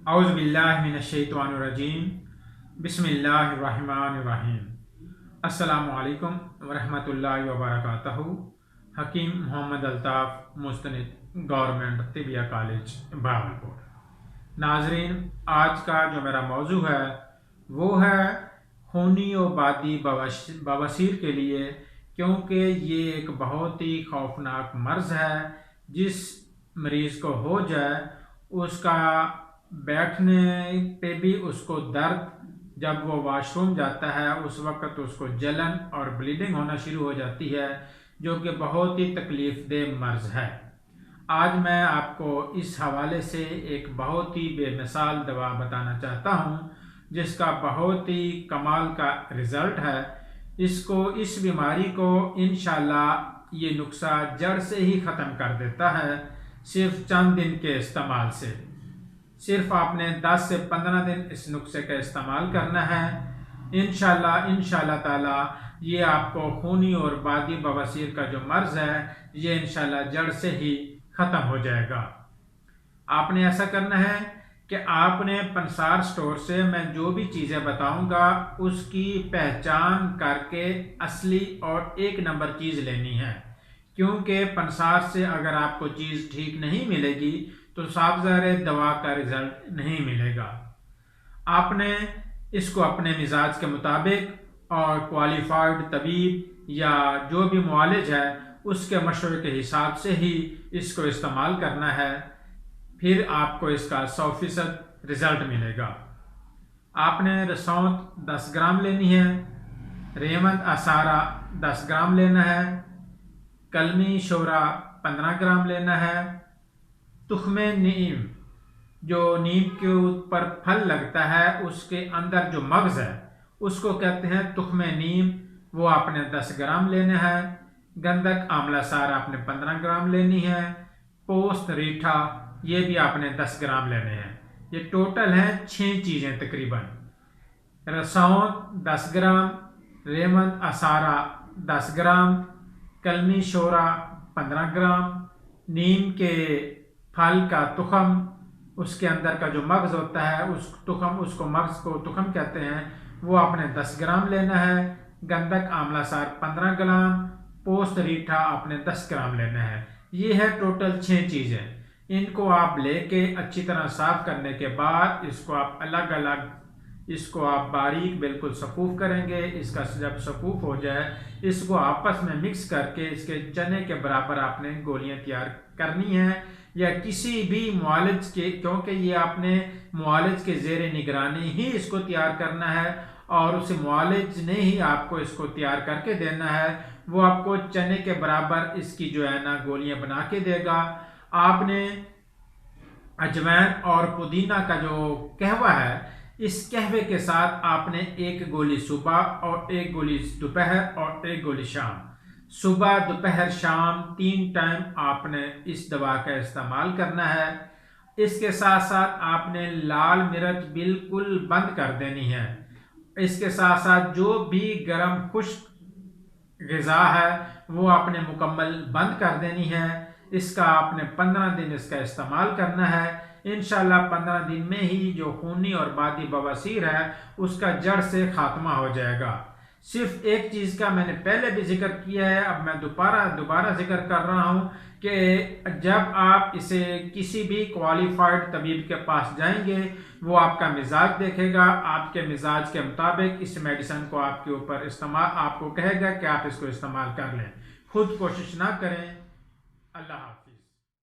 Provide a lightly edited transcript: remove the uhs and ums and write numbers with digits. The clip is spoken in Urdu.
اعوذ باللہ من الشیطان الرجیم بسم اللہ الرحمن الرحیم۔ السلام علیکم ورحمۃ اللہ وبرکاتہ۔ حکیم محمد الطاف مستند گورنمنٹ طبیہ کالج بہاولپور۔ ناظرین، آج کا جو میرا موضوع ہے وہ ہے خونی و بادی بواسیر کے لیے، کیونکہ یہ ایک بہت ہی خوفناک مرض ہے۔ جس مریض کو ہو جائے اس کا بیٹھنے پہ بھی اس کو درد، جب وہ واش روم جاتا ہے اس وقت اس کو جلن اور بلیڈنگ ہونا شروع ہو جاتی ہے، جو کہ بہت ہی تکلیف دہ مرض ہے۔ آج میں آپ کو اس حوالے سے ایک بہت ہی بے مثال دوا بتانا چاہتا ہوں، جس کا بہت ہی کمال کا رزلٹ ہے۔ اس بیماری کو انشاءاللہ یہ نسخہ جڑ سے ہی ختم کر دیتا ہے، صرف چند دن کے استعمال سے۔ صرف آپ نے 10 سے 15 دن اس نسخے کا استعمال کرنا ہے۔ انشاءاللہ تعالی یہ آپ کو خونی اور بادی بواسیر کا جو مرض ہے یہ انشاءاللہ جڑ سے ہی ختم ہو جائے گا۔ آپ نے ایسا کرنا ہے کہ آپ نے پنسار سٹور سے میں جو بھی چیزیں بتاؤں گا اس کی پہچان کر کے اصلی اور ایک نمبر چیز لینی ہے، کیونکہ پنسار سے اگر آپ کو چیز ٹھیک نہیں ملے گی تو صاف ظاہر دوا کا رزلٹ نہیں ملے گا۔ آپ نے اس کو اپنے مزاج کے مطابق اور کوالیفائڈ طبیب یا جو بھی معالج ہے اس کے مشورے کے حساب سے ہی اس کو استعمال کرنا ہے، پھر آپ کو اس کا 100% رزلٹ ملے گا۔ آپ نے رسوت 10 گرام لینی ہے، ریمند اسارہ 10 گرام لینا ہے، کلمی شورا 15 گرام لینا ہے، تخم نیم جو نیم کے اوپر پھل لگتا ہے اس کے اندر جو مغز ہے اس کو کہتے ہیں تخم نیم، وہ آپ نے 10 گرام لینا ہے، گندک آملہ سار آپ نے 15 گرام لینی ہے، پوست ریٹھا یہ بھی آپ نے 10 گرام لینے ہیں۔ یہ ٹوٹل ہیں 6 چیزیں تقریباً۔ رسوت 10 گرام، ریمند اسارہ 10 گرام، کلمی شورا 15 گرام، نیم کے پھل کا تخم، اس کے اندر کا جو مغز ہوتا ہے مغز کو تخم کہتے ہیں، وہ آپ نے 10 گرام لینا ہے، گندک آملہ سار 15 گرام، پوست ریٹھا آپ نے 10 گرام لینا ہے۔ یہ ہے ٹوٹل 6 چیزیں۔ ان کو آپ لے کے اچھی طرح صاف کرنے کے بعد اس کو آپ باریک بالکل سفوف کریں گے۔ اس کا جب سفوف ہو جائے اس کو آپس میں مکس کر کے اس کے چنے کے برابر آپ نے گولیاں تیار کرنی ہیں، یا کسی بھی معالج کے، کیونکہ یہ آپ نے معالج کے زیر نگرانی ہی اس کو تیار کرنا ہے، اور اس معالج نے ہی آپ کو اس کو تیار کر کے دینا ہے۔ وہ آپ کو چنے کے برابر اس کی جو ہے نا گولیاں بنا کے دے گا۔ آپ نے اجوائن اور پودینہ کا جو قہوہ ہے، اس قہوے کے ساتھ آپ نے 1 گولی صبح اور 1 گولی دوپہر اور 1 گولی شام، صبح دوپہر شام 3 ٹائم آپ نے اس دوا کا استعمال کرنا ہے۔ اس کے ساتھ ساتھ آپ نے لال مرچ بالکل بند کر دینی ہے۔ اس کے ساتھ ساتھ جو بھی گرم خشک غذا ہے وہ آپ نے مکمل بند کر دینی ہے۔ اس کا آپ نے 15 دن اس کا استعمال کرنا ہے۔ انشاءاللہ 15 دن میں ہی جو خونی اور بادی بواسیر ہے اس کا جڑ سے خاتمہ ہو جائے گا۔ صرف ایک چیز کا میں نے پہلے بھی ذکر کیا ہے، اب میں دوبارہ ذکر کر رہا ہوں کہ جب آپ اسے کسی بھی کوالیفائڈ طبیب کے پاس جائیں گے وہ آپ کا مزاج دیکھے گا، آپ کے مزاج کے مطابق اس میڈیسن کو آپ کے اوپر آپ کو کہے گا کہ آپ اس کو استعمال کر لیں۔ خود کوشش نہ کریں۔ اللہ حافظ۔